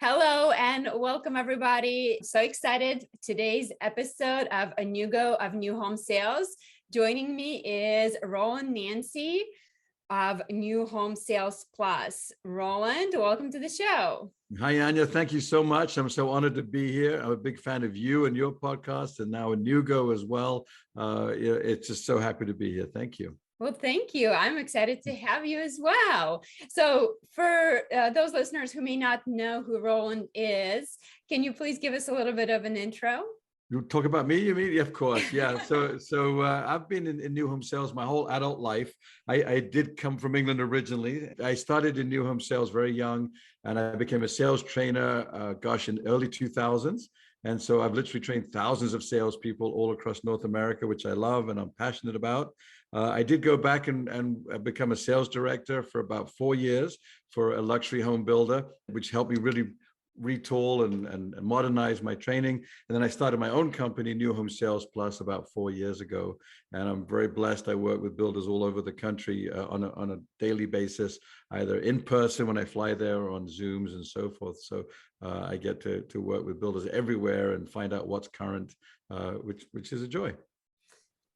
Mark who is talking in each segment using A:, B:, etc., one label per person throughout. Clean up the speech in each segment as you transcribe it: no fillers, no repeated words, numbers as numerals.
A: Hello and welcome everybody. So excited. Today's episode of A New Go of New Home Sales. Joining me is Roland Nairnsey of New Home Sales Plus. Roland, welcome to the show.
B: Hi, Anya. Thank you so much. I'm so honored to be here. I'm a big fan of you and your podcast and now A New Go as well. It's just so happy to be here. Thank you.
A: Well, thank you. I'm excited to have you as well. So for those listeners who may not know who Roland is, can you please give us a little bit of an intro?
B: You talk about me, you mean? Yeah, of course. Yeah. So I've been in new home sales my whole adult life. I did come from England originally. I started in new home sales very young, and I became a sales trainer, in early 2000s. And so I've literally trained thousands of salespeople all across North America, which I love and I'm passionate about. I did go back and become a sales director for about 4 years for a luxury home builder, which helped me really retool and modernize my training. And then I started my own company, New Home Sales Plus, about 4 years ago. And I'm very blessed. I work with builders all over the country on a daily basis, either in person when I fly there or on Zooms and so forth. So I get to work with builders everywhere and find out what's current, which is a joy.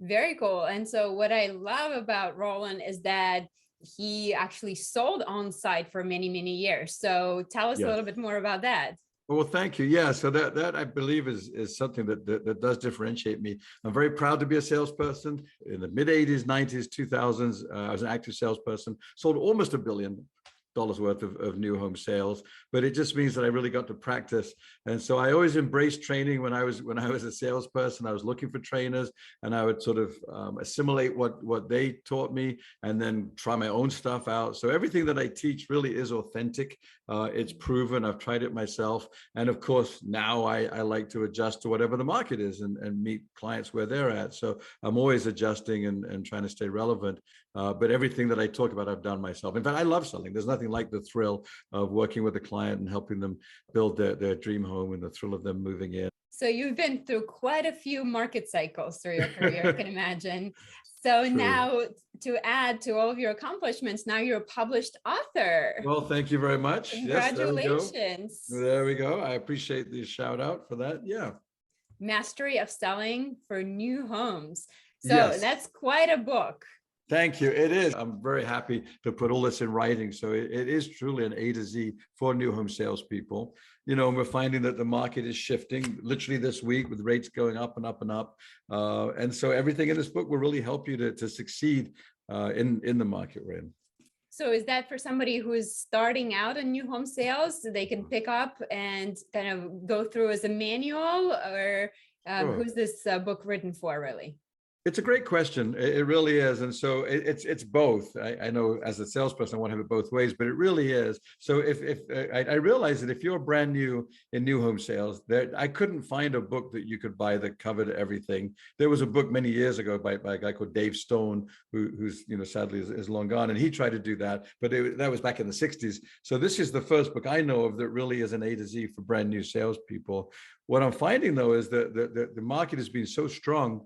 A: Very cool. And so what I love about Roland is that he actually sold on site for many, many years. So tell us a little bit more about that.
B: Well, thank you. Yeah, so that I believe is something that does differentiate me. I'm very proud to be a salesperson. In the mid 80s, 90s, 2000s, I was an active salesperson, sold almost $1 billion worth of new home sales, but it just means that I really got to practice. And so I always embraced training. When I was a salesperson, I was looking for trainers, and I would sort of assimilate what they taught me and then try my own stuff out. So everything that I teach really is authentic. It's proven. I've tried it myself. And of course, now I like to adjust to whatever the market is and meet clients where they're at. So I'm always adjusting and trying to stay relevant. But everything that I talk about, I've done myself. In fact, I love selling. There's nothing like the thrill of working with a client and helping them build their dream home and the thrill of them moving in.
A: So you've been through quite a few market cycles through your career, I can imagine. So True. Now to add to all of your accomplishments, now you're a published author.
B: Well, thank you very much.
A: Congratulations.
B: Yes, there we go. I appreciate the shout out for that. Yeah.
A: Mastery of Selling for New Homes. So That's quite a book.
B: Thank you. It is. I'm very happy to put all this in writing. So it is truly an A to Z for new home salespeople. You know, and we're finding that the market is shifting literally this week with rates going up and up and up. And so everything in this book will really help you to succeed in the market we're in.
A: So is that for somebody who is starting out in new home sales, so they can pick up and kind of go through as a manual, or who's this book written for really?
B: It's a great question. It really is. And so it's both. I know as a salesperson, I want to have it both ways, but it really is. So if I realize that if you're brand new in new home sales, I couldn't find a book that you could buy that covered everything. There was a book many years ago by a guy called Dave Stone, who's sadly is long gone, and he tried to do that, but that was back in the 60s. So this is the first book I know of that really is an A to Z for brand new salespeople. What I'm finding though is that the market has been so strong,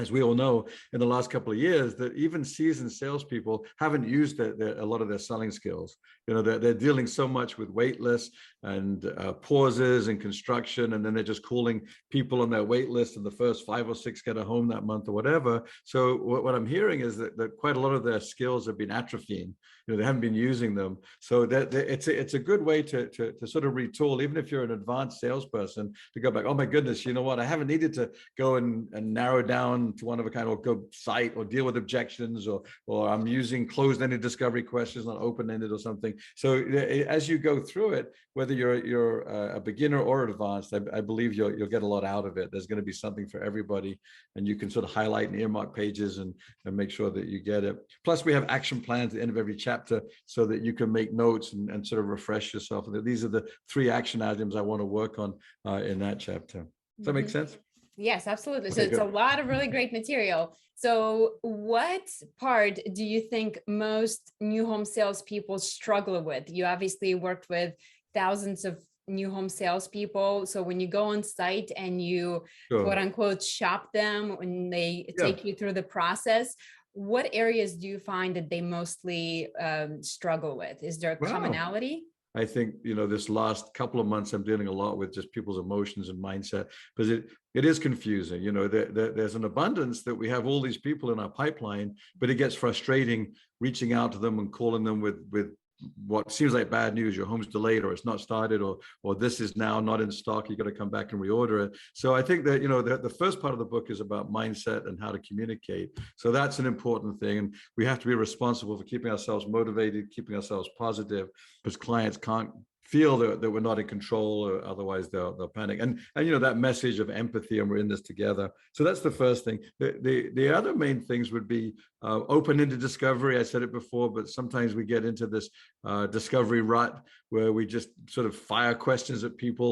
B: as we all know, in the last couple of years, that even seasoned salespeople haven't used a lot of their selling skills. You know, they're dealing so much with wait lists and pauses and construction, and then they're just calling people on their wait list, and the first 5 or 6 get a home that month or whatever. So what I'm hearing is that quite a lot of their skills have been atrophying. You know, they haven't been using them. So it's a good way to sort of retool, even if you're an advanced salesperson, to go back, oh my goodness, you know what, I haven't needed to go and narrow down to one of a kind, or go site or deal with objections, or I'm using closed-ended discovery questions, not open-ended or something. So as you go through it, whether you're a beginner or advanced, I believe you'll get a lot out of it. There's going to be something for everybody, and you can sort of highlight and earmark pages and make sure that you get it. Plus, we have action plans at the end of every chapter so that you can make notes and sort of refresh yourself. These are the 3 action items I want to work on in that chapter. Does that make sense?
A: Yes, absolutely. So it's a lot of really great material. So what part do you think most new home salespeople struggle with? You obviously worked with thousands of new home salespeople. So when you go on site and you quote unquote shop them, when they take you through the process, what areas do you find that they mostly struggle with? Is there a commonality?
B: I think, this last couple of months, I'm dealing a lot with just people's emotions and mindset, because it is confusing. There's an abundance that we have all these people in our pipeline, but it gets frustrating reaching out to them and calling them with what seems like bad news. Your home's delayed, or it's not started, or this is now not in stock, you got to come back and reorder it. So I think that the first part of the book is about mindset and how to communicate. So that's an important thing, and we have to be responsible for keeping ourselves motivated, keeping ourselves positive, because clients can't feel that we're not in control, or otherwise they'll panic. And that message of empathy, and we're in this together. So that's the first thing. The other main things would be open-ended discovery. I said it before, but sometimes we get into this discovery rut where we just sort of fire questions at people,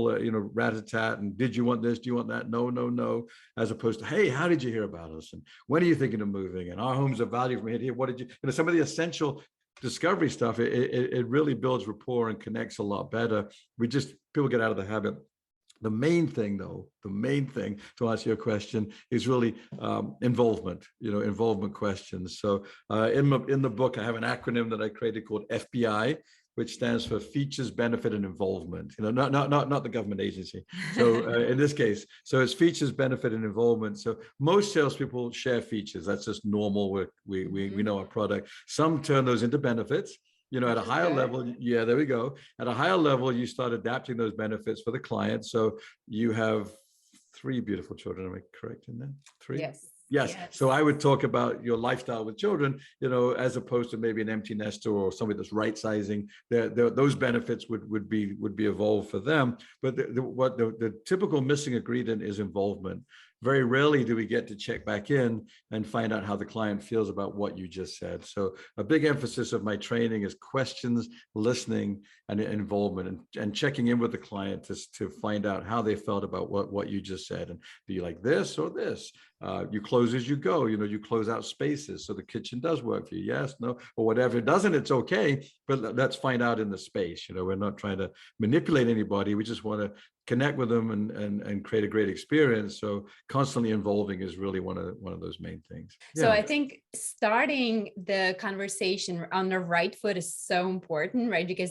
B: rat-a-tat, and did you want this? Do you want that? No, no, no. As opposed to, hey, how did you hear about us? And when are you thinking of moving? And our homes are valued from here to here. What did you, some of the essential discovery stuff, it really builds rapport and connects a lot better. People get out of the habit. The main thing to answer your question is really involvement, involvement questions. So in the book, I have an acronym that I created called FBI, which stands for Features, Benefit, and Involvement. Not the government agency. So in this case, so it's features, benefit, and involvement. So most salespeople share features. That's just normal. We know our product. Some turn those into benefits. At a higher level, yeah, there we go. At a higher level, you start adapting those benefits for the client. So you have 3 beautiful children. Am I correct in that? 3? Yes. So I would talk about your lifestyle with children, as opposed to maybe an empty nester or somebody that's right sizing. Those benefits would be evolved for them. But the typical missing ingredient is involvement. Very rarely do we get to check back in and find out how the client feels about what you just said. So a big emphasis of my training is questions, listening, and involvement, and checking in with the client to find out how they felt about what you just said. And do you like this or this? You close as you go, you close out spaces. So the kitchen does work for you. Yes, no, or whatever. If it doesn't, it's okay. But let's find out in the space. We're not trying to manipulate anybody. We just want to connect with them and create a great experience. So constantly involving is really one of those main things.
A: So I think starting the conversation on the right foot is so important, right? Because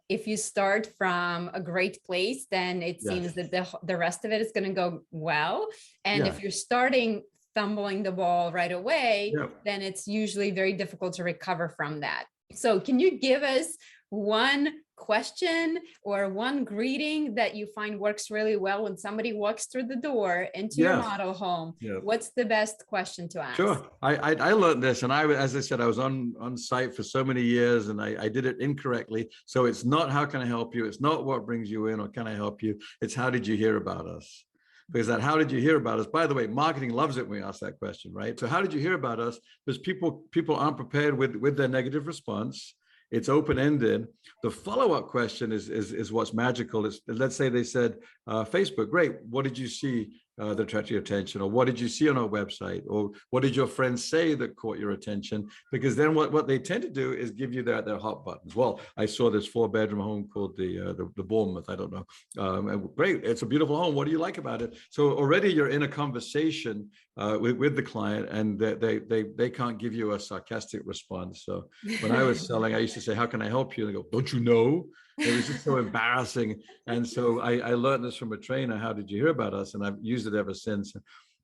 A: if you start from a great place, then it seems that the rest of it is going to go well. And if you're starting fumbling the ball right away, then it's usually very difficult to recover from that. So can you give us one question or one greeting that you find works really well when somebody walks through the door into your model home? What's the best question to ask?
B: Sure. I learned this, and as I said, I was on site for so many years, and I did it incorrectly. So it's not how can I help you? It's not what brings you in or can I help you? It's how did you hear about us? Because that how did you hear about us? By the way, marketing loves it when we ask that question, right? So how did you hear about us? Because people aren't prepared with their negative response. It's open-ended. The follow-up question is what's magical. Let's say they said, Facebook, great. What did you see that attracted your attention? Or what did you see on our website? Or what did your friends say that caught your attention? Because then what they tend to do is give you their hot buttons. Well, I saw this 4-bedroom home called the Bournemouth. I don't know. Great. It's a beautiful home. What do you like about it? So already you're in a conversation with the client, and they can't give you a sarcastic response. So when I was selling, I used to say, how can I help you? And they go, don't you know? It was just so embarrassing. And so I learned this from a trainer. How did you hear about us? And I've used it ever since.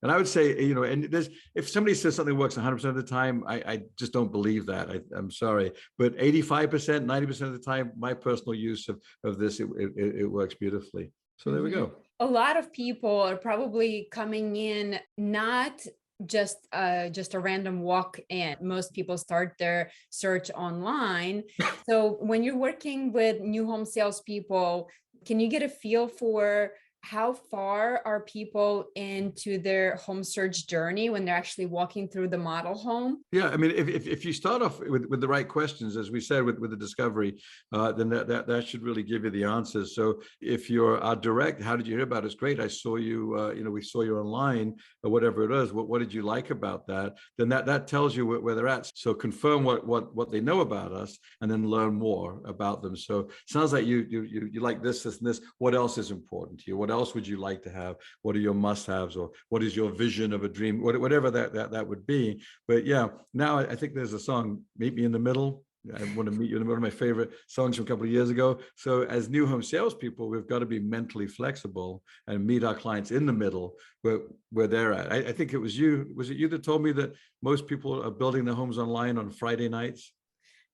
B: And I would say, and if somebody says something works 100% of the time, I just don't believe that. I'm sorry. But 85%, 90% of the time, my personal use of this, it works beautifully. So there we go.
A: A lot of people are probably coming in not just a random walk in. Most people start their search online. So when you're working with new home salespeople, can you get a feel for how far are people into their home search journey when they're actually walking through the model home?
B: Yeah, I mean, if you start off with the right questions, as we said with the discovery, then that should really give you the answers. So if you're direct, how did you hear about us? Great, I saw you. We saw you online, or whatever it is. What did you like about that? Then that tells you where they're at. So confirm what they know about us, and then learn more about them. So sounds like you like this, and this. What else is important to you? What else would you like to have? What are your must-haves, or what is your vision of a dream? Whatever that would be. But yeah, now I think there's a song, Meet Me in the Middle. I want to meet you. One of my favorite songs from a couple of years ago. So as new home salespeople, we've got to be mentally flexible and meet our clients in the middle where they're at. I think it was you. Was it you that told me that most people are building their homes online on Friday nights?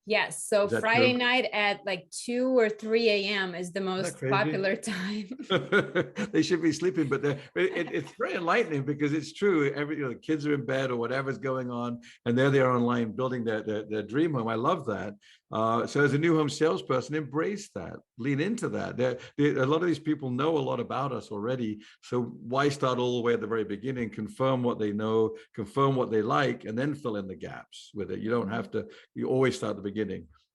A: Yes. So
B: Is that
A: Friday
B: true?
A: night at like 2 or 3 a.m. is the
B: Isn't that
A: most
B: crazy?
A: popular time.
B: They should be sleeping, but it's very enlightening because it's true. The kids are in bed or whatever's going on, and there they are online building their dream home. I love that. So as a new home salesperson, embrace that, lean into that. A lot of these people know a lot about us already. So why start all the way at the very beginning, confirm what they know, confirm what they like, and then fill in the gaps with it. You don't have to, you always start at the beginning.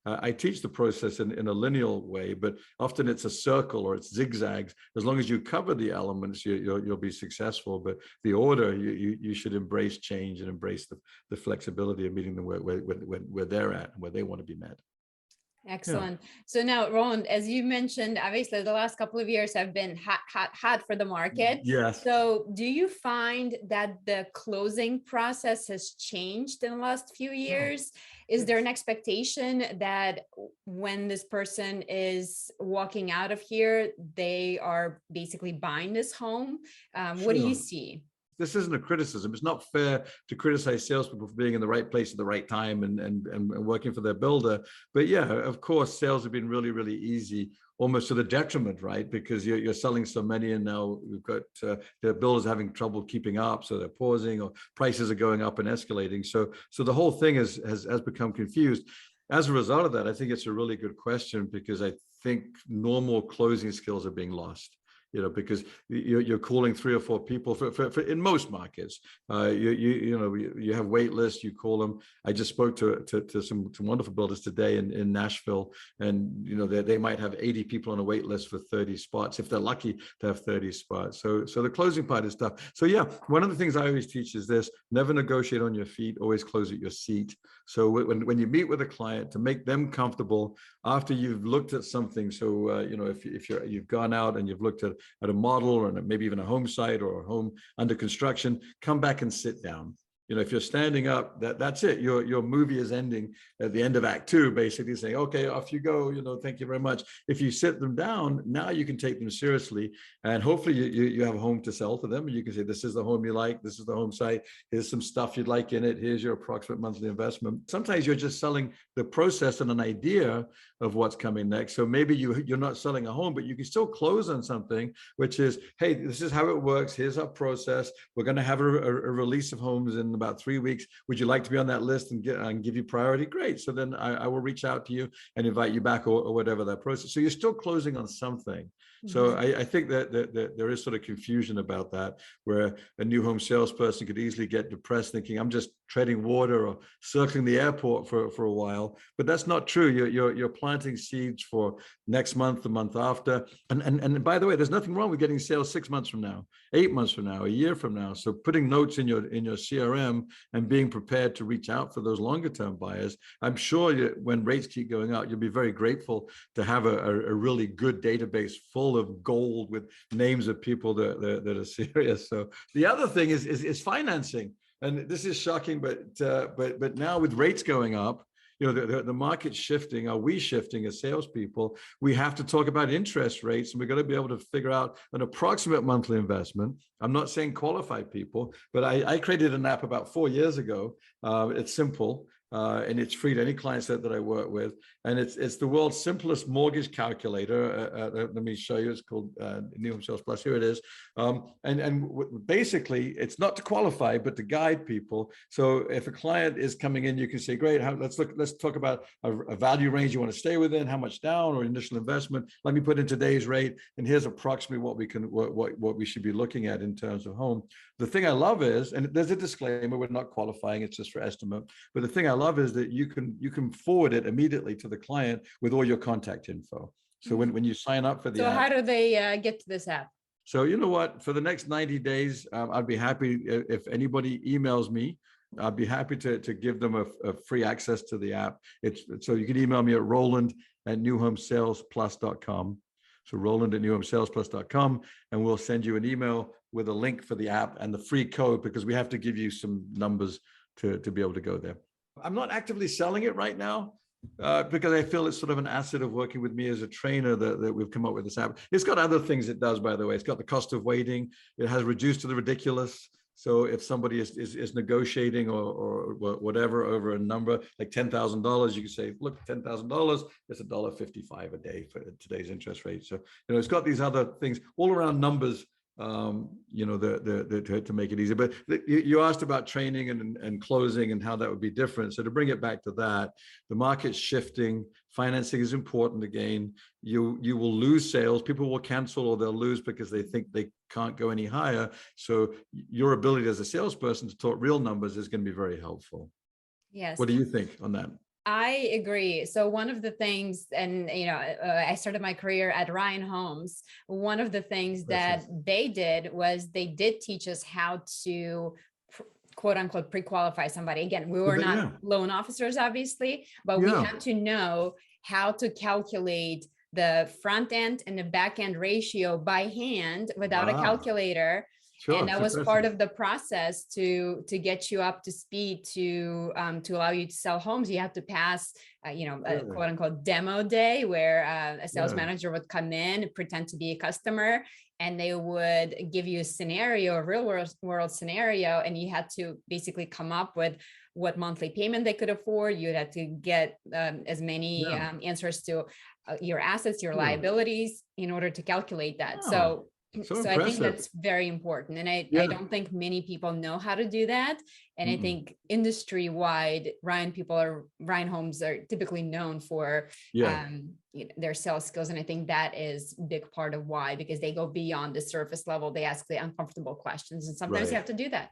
B: I teach the process in a linear way, but often it's a circle or it's zigzags. As long as you cover the elements, you'll be successful. But the order, you should embrace change and embrace the flexibility of meeting them where they're at and where they want to be met.
A: Excellent. Yeah. So now, Roland, as you mentioned, obviously the last couple of years have been hot for the market.
B: Yes.
A: So do you find that the closing process has changed in the last few years? Is there an expectation that when this person is walking out of here, they are basically buying this home? What do you see?
B: This isn't a criticism. It's not fair to criticize salespeople for being in the right place at the right time and working for their builder. But yeah, of course, sales have been really, really easy, almost to the detriment, right? Because you're selling so many, and now we've got the builders having trouble keeping up, so they're pausing, or prices are going up and escalating. So the whole thing has become confused. As a result of that, I think it's a really good question, because I think normal closing skills are being lost. Because you're calling 3 or 4 people for in most markets. You have wait lists, you call them. I just spoke to some wonderful builders today in Nashville, and they might have 80 people on a wait list for 30 spots, if they're lucky to have 30 spots. So the closing part is tough. So yeah, one of the things I always teach is this: never negotiate on your feet, always close at your seat. So when you meet with a client, to make them comfortable after you've looked at something. So if you've gone out and you've looked at a model, or maybe even a home site or a home under construction, come back and sit down. If you're standing up, that's it. Your movie is ending at the end of Act 2, basically saying, okay, off you go, thank you very much. If you sit them down, now you can take them seriously, and hopefully you have a home to sell to them. And you can say, this is the home you like, this is the home site, here's some stuff you'd like in it, here's your approximate monthly investment. Sometimes you're just selling the process and an idea of what's coming next. So maybe you're not selling a home, but you can still close on something, which is, hey, this is how it works, here's our process, we're going to have a release of homes in about 3 weeks. Would you like to be on that list and give you priority? Great. So then I will reach out to you and invite you back, or whatever that process. So you're still closing on something. So I think that there is sort of confusion about that, where a new home salesperson could easily get depressed thinking, I'm just treading water or circling the airport for a while. But that's not true. You're planting seeds for next month, the month after. And by the way, there's nothing wrong with getting sales 6 months from now, 8 months from now, a year from now. So putting notes in your CRM and being prepared to reach out for those longer term buyers. I'm sure when rates keep going up, you'll be very grateful to have a really good database full of gold with names of people that are serious. So the other thing is financing. And this is shocking, but now with rates going up, the market's shifting. Are we shifting as salespeople? We have to talk about interest rates, and we're going to be able to figure out an approximate monthly investment. I'm not saying qualified people, but I created an app about 4 years ago. It's simple. And it's free to any clients that I work with. And it's the world's simplest mortgage calculator. Let me show you. It's called New Home Sales Plus. Here it is. And basically, it's not to qualify, but to guide people. So if a client is coming in, you can say, great, let's talk about a value range you want to stay within, how much down or initial investment. Let me put in today's rate, and here's approximately what we should be looking at in terms of home. The thing I love is, and there's a disclaimer, we're not qualifying, it's just for estimate. But the thing I love is that you can forward it immediately to the client with all your contact info. So when you sign up for the app.
A: So how do they get to this app?
B: So you know what, for the next 90 days, I'd be happy if anybody emails me. I'd be happy to give them a free access to the app. So you can email me at roland@newhomesalesplus.com. So roland@newhomesalesplus.com, and we'll send you an email with a link for the app and the free code, because we have to give you some numbers to be able to go there. I'm not actively selling it right now, Because I feel it's sort of an asset of working with me as a trainer that we've come up with this app. It's got other things it does, by the way. It's got the cost of waiting. It has reduced to the ridiculous. So if somebody is negotiating or whatever over a number like $10,000, you can say, look, $10,000, it's $1.55 a day for today's interest rate. So, it's got these other things all around numbers, to make it easy. But you asked about training and closing and how that would be different. So to bring it back to that, the market's shifting. Financing is important again. You will lose sales. People will cancel or they'll lose because they think they can't go any higher. So your ability as a salesperson to talk real numbers is going to be very helpful.
A: Yes.
B: What do you think on that?
A: I agree. So one of the things, and I started my career at Ryan Homes. One of the things that they did was they did teach us how to quote unquote pre-qualify somebody. Again, we were not loan officers, obviously, but we had to know how to calculate the front end and the back end ratio by hand without a calculator. Sure, and that was part of the process to get you up to speed to allow you to sell homes. You have to pass, a quote unquote demo day where a sales manager would come in, pretend to be a customer, and they would give you a scenario, a real world scenario, and you had to basically come up with what monthly payment they could afford. You had to get as many answers to your assets, your liabilities in order to calculate that. So I think that's very important. And I don't think many people know how to do that. And I think industry-wide, Ryan Homes are typically known for their sales skills. And I think that is a big part of why, because they go beyond the surface level. They ask the uncomfortable questions, and sometimes you have to do that.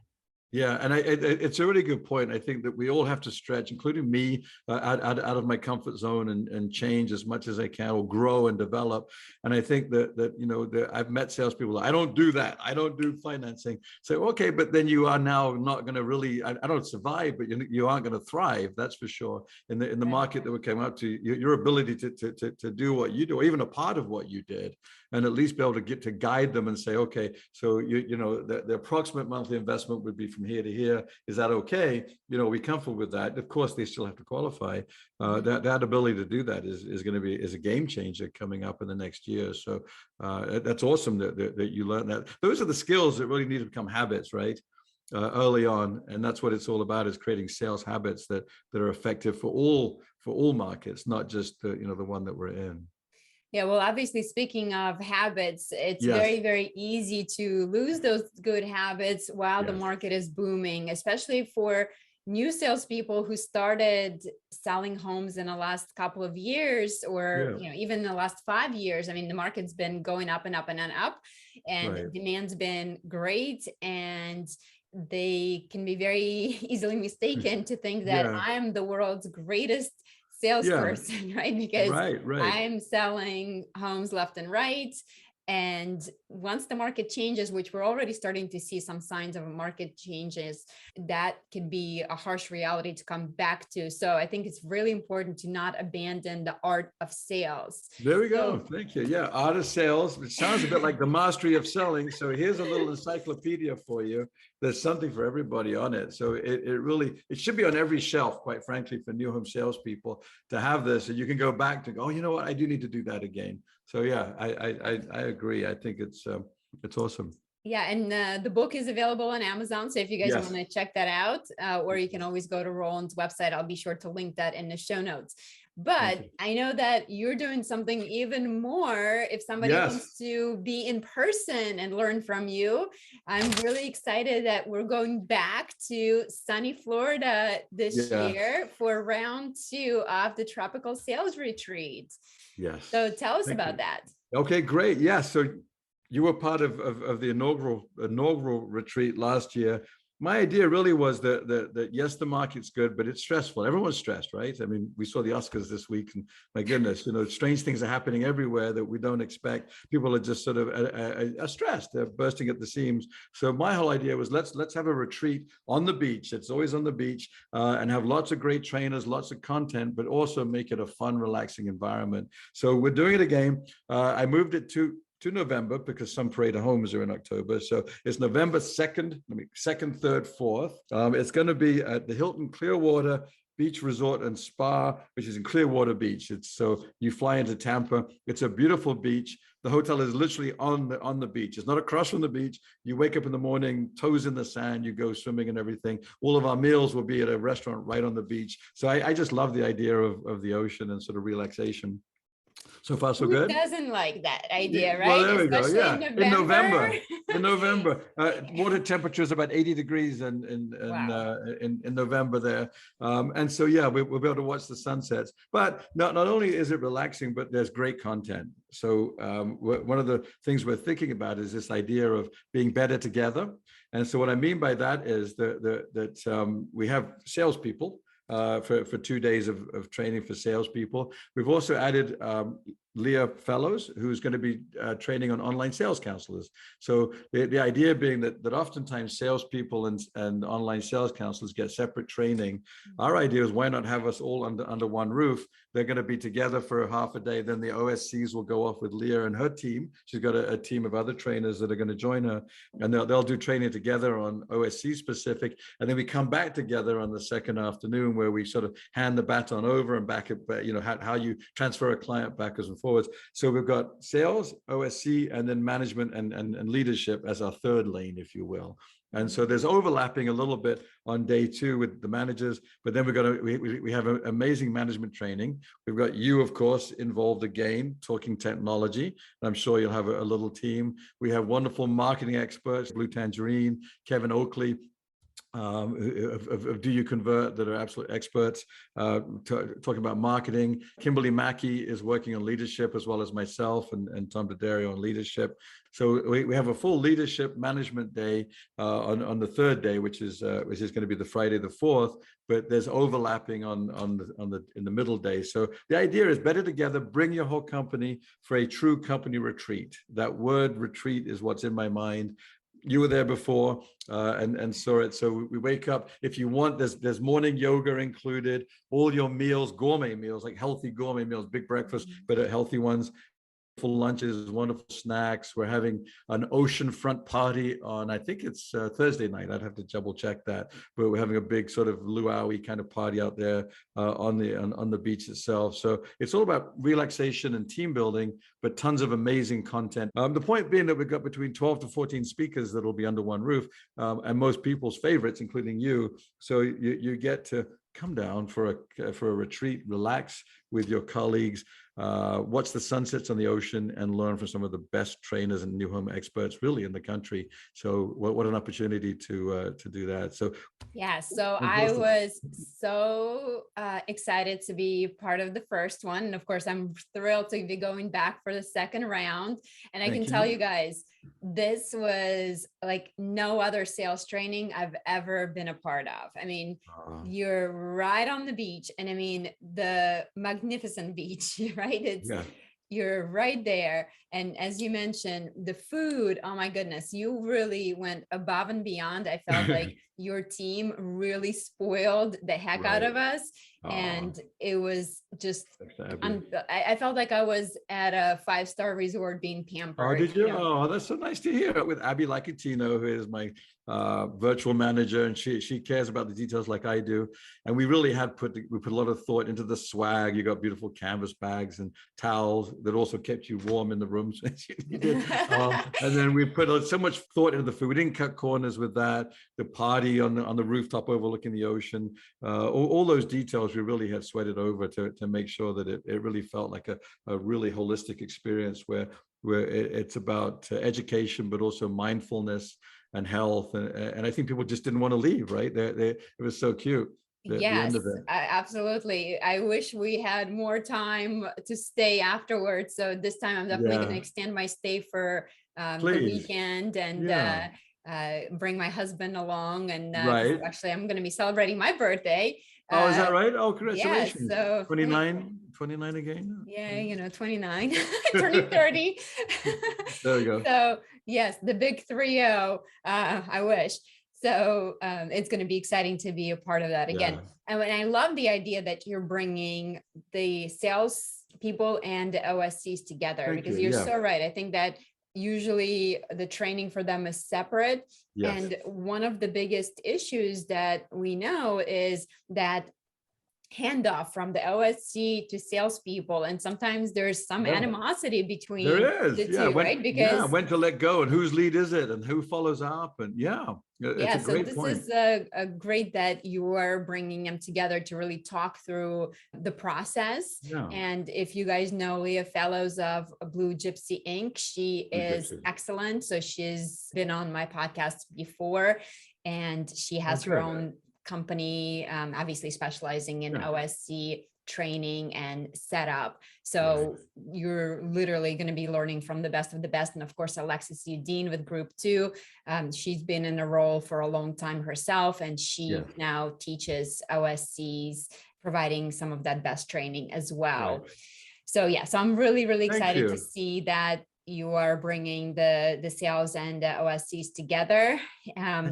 B: Yeah, and it's a really good point. I think that we all have to stretch, including me, out of my comfort zone and change as much as I can, or grow and develop. And I think that I've met salespeople. I don't do that. I don't do financing. So okay, but then you are now not going to really. I don't survive, but you aren't going to thrive. That's for sure. In the market that we came up to, your ability to do what you do, or even a part of what you did, and at least be able to get to guide them and say, okay, so the approximate monthly investment would be from here to here. Is that okay? Are we comfortable with that? Of course, they still have to qualify. That ability to do that is going to be a game changer coming up in the next year. So that's awesome that you learn that. Those are the skills that really need to become habits, right? Early on, and that's what it's all about, is creating sales habits that are effective for all markets, not just the one that we're in.
A: Yeah, well, obviously, speaking of habits, it's very, very easy to lose those good habits while the market is booming, especially for new salespeople who started selling homes in the last couple of years, or even in the last 5 years. I mean, the market's been going up and up and up, and demand's been great, and they can be very easily mistaken to think that I'm the world's greatest salesperson, right? Because I'm selling homes left and right. And once the market changes, which we're already starting to see some signs of market changes, that can be a harsh reality to come back to. So I think it's really important to not abandon the art of sales.
B: There we go. Thank you. Yeah, art of sales, which sounds a bit like the mastery of selling. So here's a little encyclopedia for you. There's something for everybody on it. So it should be on every shelf, quite frankly, for new home salespeople to have this. And you can go back to go, oh, you know what? I do need to do that again. So yeah, I agree. I think it's awesome.
A: Yeah, and the book is available on Amazon. So if you guys want to check that out, or you can always go to Roland's website. I'll be sure to link that in the show notes. But I know that you're doing something even more. If somebody wants to be in person and learn from you, I'm really excited that we're going back to sunny Florida this year for round 2 of the Tropical Sales Retreat.
B: Yes.
A: So tell us about that.
B: Okay, great. Yeah. So you were part of the inaugural retreat last year. My idea really was that yes, the market's good, but it's stressful. Everyone's stressed, right? I mean, we saw the Oscars this week, and my goodness, strange things are happening everywhere that we don't expect. People are just sort of are stressed. They're bursting at the seams. So my whole idea was let's have a retreat on the beach. It's always on the beach, and have lots of great trainers, lots of content, but also make it a fun, relaxing environment. So we're doing it again. I moved it to November because some parade of homes are in October. So it's November 2nd, 3rd, 4th. It's going to be at the Hilton Clearwater beach resort and spa, which is in Clearwater Beach. So you fly into Tampa. It's a beautiful beach. The hotel is literally on the beach. It's not across from the beach. You wake up in the morning, toes in the sand, you go swimming and everything. All of our meals will be at a restaurant right on the beach. So I just love the idea of the ocean and sort of relaxation. So far, so
A: Who
B: good.
A: doesn't like that idea,
B: Well,
A: right?
B: there we go.
A: Especially
B: Yeah,
A: in
B: in
A: November.
B: November. In November, water temperature is about 80 degrees
A: Wow.
B: in November there, and so yeah, we'll be able to watch the sunsets. But not only is it relaxing, but there's great content. So one of the things we're thinking about is this idea of being better together. And so what I mean by that is that we have salespeople for 2 days of training for salespeople. We've also added Leah Fellows, who's going to be training on online sales counselors. So the idea being that oftentimes salespeople and online sales counselors get separate training. Our idea is, why not have us all under one roof? They're going to be together for half a day. Then the OSCs will go off with Leah and her team. She's got a team of other trainers that are going to join her, and they'll do training together on OSC specific. And then we come back together on the second afternoon, where we sort of hand the baton over and back, how you transfer a client backwards and forwards. So we've got sales, OSC, and then management and leadership as our third lane, if you will. And so there's overlapping a little bit on day 2 with the managers, but then we have an amazing management training. We've got you, of course, involved again, talking technology. I'm sure you'll have a little team. We have wonderful marketing experts, Blue Tangerine, Kevin Oakley, of Do You Convert, that are absolute experts talking about marketing. Kimberly Mackey is working on leadership, as well as myself and Tom D'Addario on leadership. So we have a full leadership management day on the third day, which is going to be the Friday the 4th. But there's overlapping in the middle day. So the idea is better together. Bring your whole company for a true company retreat. That word retreat is what's in my mind. You were there before and saw it. So we wake up. If you want, there's morning yoga included. All your meals, gourmet meals, like healthy gourmet meals, big breakfast, but healthy ones. Full lunches, wonderful snacks. We're having an oceanfront party on, I think it's Thursday night. I'd have to double check that, but we're having a big sort of luau kind of party out there on the beach itself. So it's all about relaxation and team building, but tons of amazing content. The point being that we've got between 12 to 14 speakers that'll be under one roof, and most people's favorites, including you. So you get to come down for a retreat, relax with your colleagues, watch the sunsets on the ocean, and learn from some of the best trainers and new home experts really in the country. So what an opportunity to do that. So
A: yeah, so I was so excited to be part of the first one. And of course, I'm thrilled to be going back for the second round. And I can tell you guys, this was like no other sales training I've ever been a part of. I mean, you're right on the beach, and I mean, the magnificent beach, right? You're right there. And as you mentioned, the food, oh my goodness, you really went above and beyond. I felt like your team really spoiled the heck out of us. And it was just, I felt like I was at a 5-star resort being pampered.
B: Oh, did you? Oh, that's so nice to hear. With Abby Lacatino, who is my virtual manager, and she cares about the details like I do. And we really had put a lot of thought into the swag. You got beautiful canvas bags and towels that also kept you warm in the rooms. And then we put so much thought into the food. We didn't cut corners with that. The party on the rooftop overlooking the ocean, all those details we really had sweated over to make sure that it really felt like a really holistic experience where it's about education, but also mindfulness and health. And I think people just didn't want to leave, right? It was so cute.
A: Yes, absolutely. I wish we had more time to stay afterwards. So this time I'm definitely going to extend my stay for the weekend and bring my husband along. And actually, I'm going to be celebrating my birthday.
B: Oh, is that right? Oh, congratulations.
A: Yes, so
B: 29 again?
A: Yeah, 29, turning 30.
B: There we go.
A: So yes, the big 3-0, I wish. So it's going to be exciting to be a part of that again. And I love the idea that you're bringing the sales people and the OSCs together, because you're so right. I think that usually the training for them is separate. And one of the biggest issues that we know is that handoff from the OSC to salespeople, and sometimes there's some
B: Yeah.
A: animosity between
B: There is,
A: the
B: yeah.
A: two, right? Because
B: When to let go and whose lead is it and who follows up, and it's
A: yeah,
B: a
A: so
B: great
A: this
B: point.
A: is a great that you are bringing them together to really talk through the process.
B: Yeah,
A: And if you guys know Leah Fellows of Blue Gypsy Inc., she
B: Blue
A: is
B: Gypsy.
A: excellent. So she's been on my podcast before, and she has her
B: good.
A: own company, obviously specializing in
B: Yeah.
A: OSC training and setup. So you're literally going to be learning from the best of the best. And of course, Alexis Udine with Group 2. She's been in a role for a long time herself, and she now teaches OSCs, providing some of that best training as well.
B: Right.
A: So yeah, so I'm really, really
B: Thank
A: excited
B: you.
A: to see that you are bringing the sales and the OSCs together.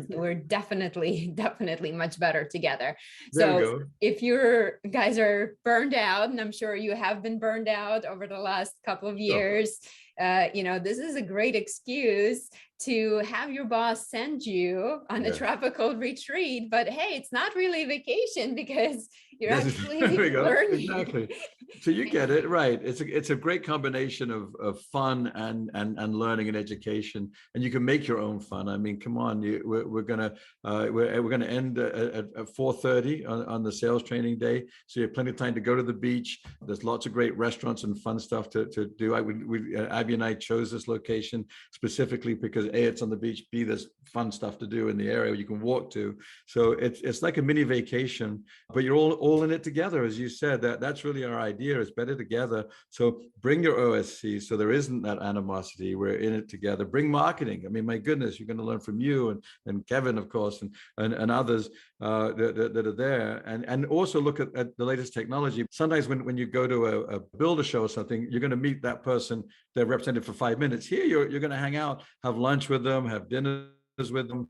A: We're definitely much better together.
B: There we
A: So
B: go.
A: if you guys are burned out, and I'm sure you have been burned out over the last couple of years, this is a great excuse to have your boss send you on a tropical retreat. But hey, it's not really vacation because you're actually learning.
B: Exactly. So you get it right. It's a great combination of fun and learning and education, and you can make your own fun. I mean, come on, we're gonna end at 4:30 on the sales training day, so you have plenty of time to go to the beach. There's lots of great restaurants and fun stuff to do. Abby and I chose this location specifically because A, it's on the beach, B, there's fun stuff to do in the area you can walk to. So it's like a mini vacation, but you're all in it together, as you said. That's really our idea. It's better together. So bring your OSC so there isn't that animosity. We're in it together. Bring marketing. I mean, my goodness, you're going to learn from you and Kevin, of course, and others that are there. And also look at the latest technology. Sometimes when you go to a builder show or something, you're going to meet that person, they're represented for 5 minutes. Here, you're going to hang out, have lunch with them, have dinners with them,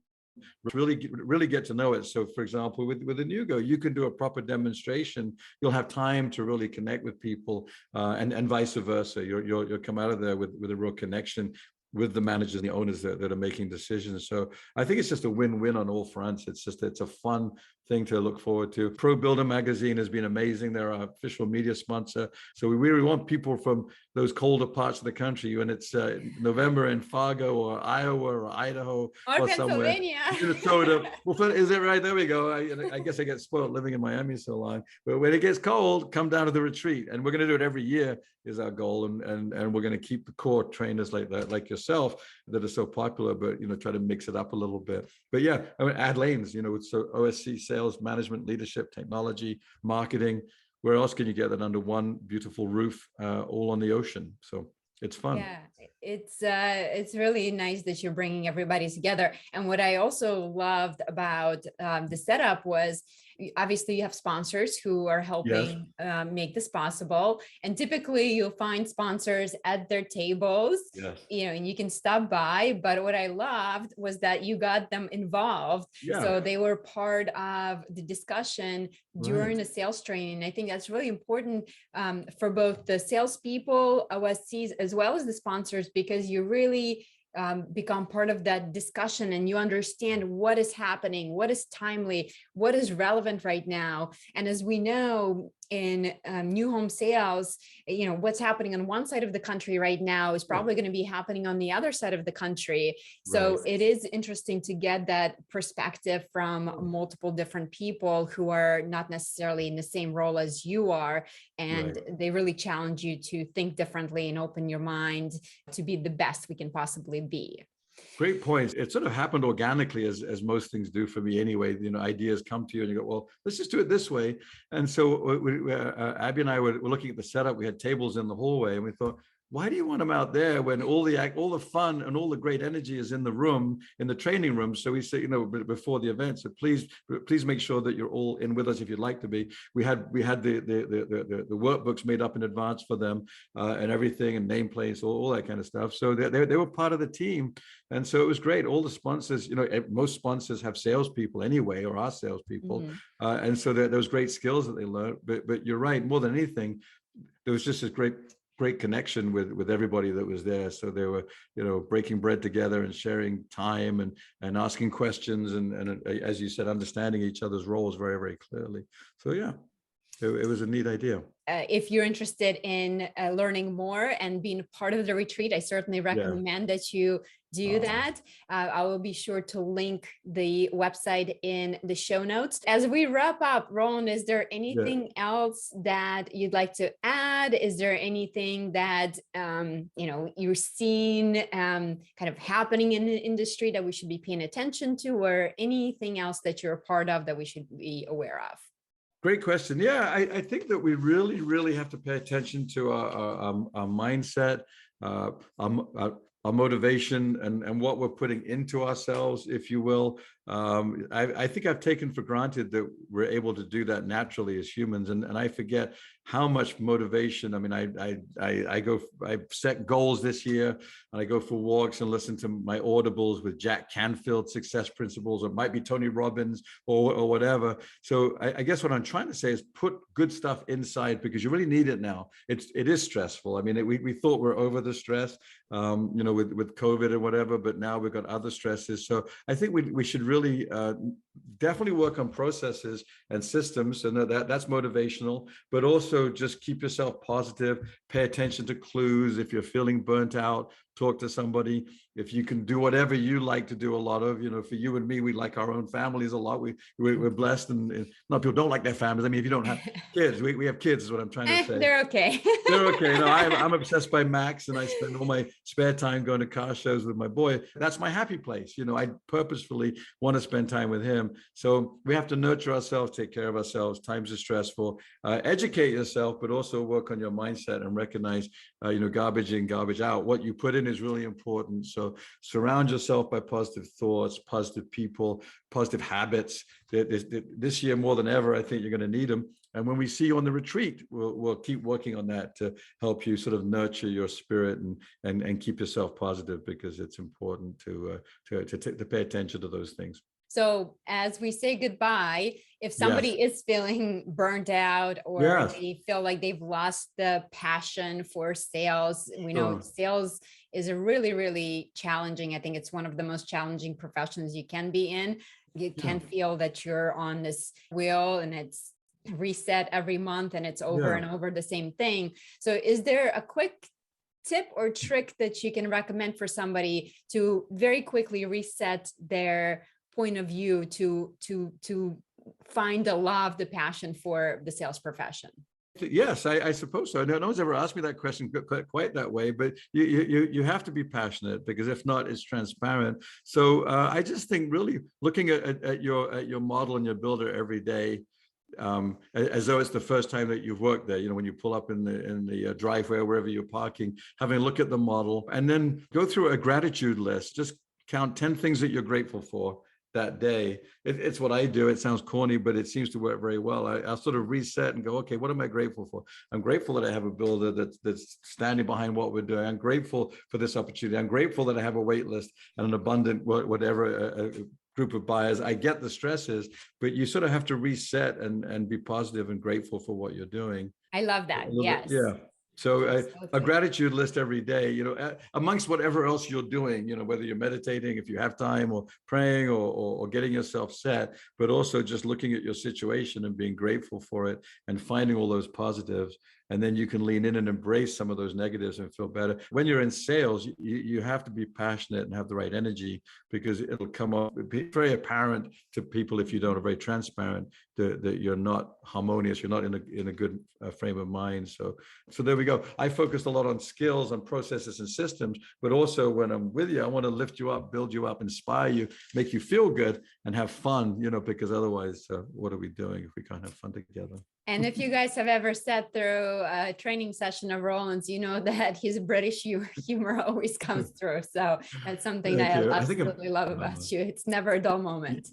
B: really get to know it. So for example, with the Nugo, you can do a proper demonstration. You'll have time to really connect with people, and vice versa. You'll come out of there with a real connection with the managers and the owners that are making decisions. So I think it's just a win-win on all fronts. It's a fun thing to look forward to. Pro Builder Magazine has been amazing. They're our official media sponsor. So we really want people from those colder parts of the country, when it's November in Fargo or Iowa or Idaho or somewhere. Minnesota. Well, is it right? There we go. I guess I get spoiled living in Miami so long. But when it gets cold, come down to the retreat. And we're going to do it every year is our goal. And we're going to keep the core trainers like that, like yourself, that are so popular, but, try to mix it up a little bit. But yeah, I mean, add lanes, so OSC, sales, management, leadership, technology, marketing. Where else can you get that under one beautiful roof, all on the ocean? So it's fun.
A: Yeah, it's really nice that you're bringing everybody together. And what I also loved about the setup was, obviously you have sponsors who are helping make this possible. And typically you'll find sponsors at their tables, and you can stop by. But what I loved was that you got them involved. So they were part of the discussion during the sales training. I think that's really important for both the salespeople, OSCs, as well as the sponsors, because you really become part of that discussion and you understand what is happening, what is timely, what is relevant right now. And as we know, in new home sales, what's happening on one side of the country right now is probably going to be happening on the other side of the country. So it is interesting to get that perspective from multiple different people who are not necessarily in the same role as you are. And they really challenge you to think differently and open your mind to be the best we can possibly be.
B: Great points. It sort of happened organically, as most things do for me anyway. Ideas come to you and you go, well, let's just do it this way. And so Abby and I were looking at the setup. We had tables in the hallway and we thought, why do you want them out there when all the fun and all the great energy is in the room, in the training room? So we say, before the event, so please make sure that you're all in with us if you'd like to be. We had the workbooks made up in advance for them, and everything, and nameplates, all that kind of stuff. So they were part of the team, and so it was great. All the sponsors, most sponsors have salespeople anyway, or are salespeople, and so there was great skills that they learned. But you're right, more than anything, there was just this great connection with everybody that was there. So they were, breaking bread together and sharing time and asking questions and as you said, understanding each other's roles very, very clearly. So yeah. it was a neat idea.
A: If you're interested in learning more and being part of the retreat, I certainly recommend that you do that. I will be sure to link the website in the show notes. As we wrap up, Roland, is there anything else that you'd like to add? Is there anything that you're seeing kind of happening in the industry that we should be paying attention to, or anything else that you're a part of that we should be aware of?
B: Great question. Yeah, I think that we really, really have to pay attention to our mindset, our motivation, and what we're putting into ourselves, if you will. I think I've taken for granted that we're able to do that naturally as humans, and I forget how much motivation. I mean, I set goals this year, and I go for walks and listen to my audibles with Jack Canfield's Success Principles, or it might be Tony Robbins or whatever. So I guess what I'm trying to say is put good stuff inside, because you really need it now. It is stressful. I mean, we thought we're over the stress, with COVID and whatever, but now we've got other stresses. So I think we should really definitely work on processes and systems, and that's motivational, but also just keep yourself positive, pay attention to clues. If you're feeling burnt out, talk to somebody. If you can do whatever you like to do a lot of, for you and me, we like our own families a lot. We're blessed, and a lot of people don't like their families. I mean, if you don't have kids, we have kids is what I'm trying to say.
A: They're okay.
B: They're okay. No, I'm obsessed by Max, and I spend all my spare time going to car shows with my boy. That's my happy place. I purposefully want to spend time with him. So we have to nurture ourselves, take care of ourselves. Times are stressful. Educate yourself, but also work on your mindset and recognize, garbage in, garbage out. What you put in is really important. So surround yourself by positive thoughts, positive people, positive habits. This year more than ever, I think you're going to need them. And when we see you on the retreat, we'll keep working on that to help you sort of nurture your spirit and keep yourself positive, because it's important to pay attention to those things.
A: So as we say goodbye, if somebody is feeling burnt out, or they feel like they've lost the passion for sales, we know sales is a really, really challenging. I think it's one of the most challenging professions you can be in. You can feel that you're on this wheel and it's reset every month and it's over and over the same thing. So is there a quick tip or trick that you can recommend for somebody to very quickly reset their point of view to find the love, the passion for the sales profession?
B: Yes, I suppose so. No one's ever asked me that question quite that way, but you have to be passionate, because if not, it's transparent. So I just think really looking at your model and your builder every day, as though it's the first time that you've worked there. When you pull up in the driveway or wherever you're parking, having a look at the model, and then go through a gratitude list. Just count 10 things that you're grateful for that day. It's what I do. It sounds corny, but it seems to work very well. I'll sort of reset and go, okay, what am I grateful for? I'm grateful that I have a builder that's standing behind what we're doing. I'm grateful for this opportunity. I'm grateful that I have a wait list and an abundant whatever group of buyers. I get the stresses, but you sort of have to reset and be positive and grateful for what you're doing.
A: I love that. Yes.
B: Yeah. So a gratitude list every day, amongst whatever else you're doing, whether you're meditating, if you have time, or praying, or getting yourself set, but also just looking at your situation and being grateful for it and finding all those positives. And then you can lean in and embrace some of those negatives and feel better. When you're in sales, you have to be passionate and have the right energy, because it'll come up, be very apparent to people if you don't, are very transparent, that you're not harmonious, you're not in a good frame of mind. So there we go. I focused a lot on skills, on processes and systems, but also when I'm with you, I want to lift you up, build you up, inspire you, make you feel good and have fun, because otherwise, what are we doing if we can't have fun together?
A: And if you guys have ever sat through a training session of Roland's, you know that his British humor always comes through. So that's something that I absolutely love about you. It's never a dull moment.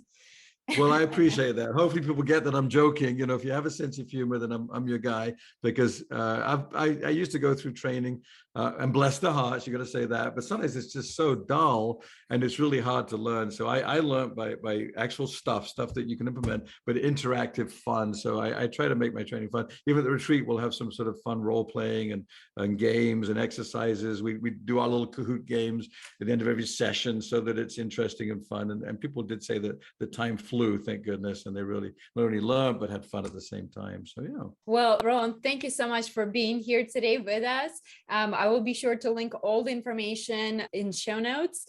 B: Well, I appreciate that. Hopefully people get that I'm joking. If you have a sense of humor, then I'm your guy, because I used to go through training, and bless their hearts, you got to say that, but sometimes it's just so dull and it's really hard to learn. So I learned by actual stuff that you can implement, but interactive fun. So I try to make my training fun. Even at the retreat, we'll have some sort of fun role playing and games and exercises. We do our little Kahoot games at the end of every session so that it's interesting and fun. And people did say that the time flew flew, thank goodness, and they really not only learned but had fun at the same time. So yeah.
A: Well, Roland, thank you so much for being here today with us. I will be sure to link all the information in show notes.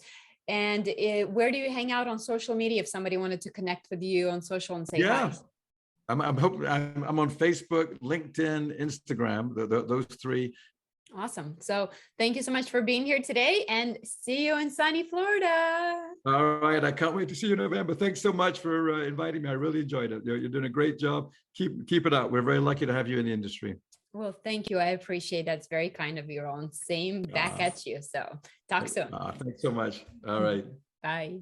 A: And where do you hang out on social media if somebody wanted to connect with you on social and say hi?
B: I'm on Facebook, LinkedIn, Instagram, those three.
A: Awesome. So thank you so much for being here today, and see you in sunny Florida.
B: All right. I can't wait to see you in November. Thanks so much for inviting me. I really enjoyed it. You're doing a great job. Keep it up. We're very lucky to have you in the industry.
A: Well, thank you. I appreciate that. It's very kind of you, Roland. Same back at you. So talk soon.
B: Thanks so much. All right.
A: Bye.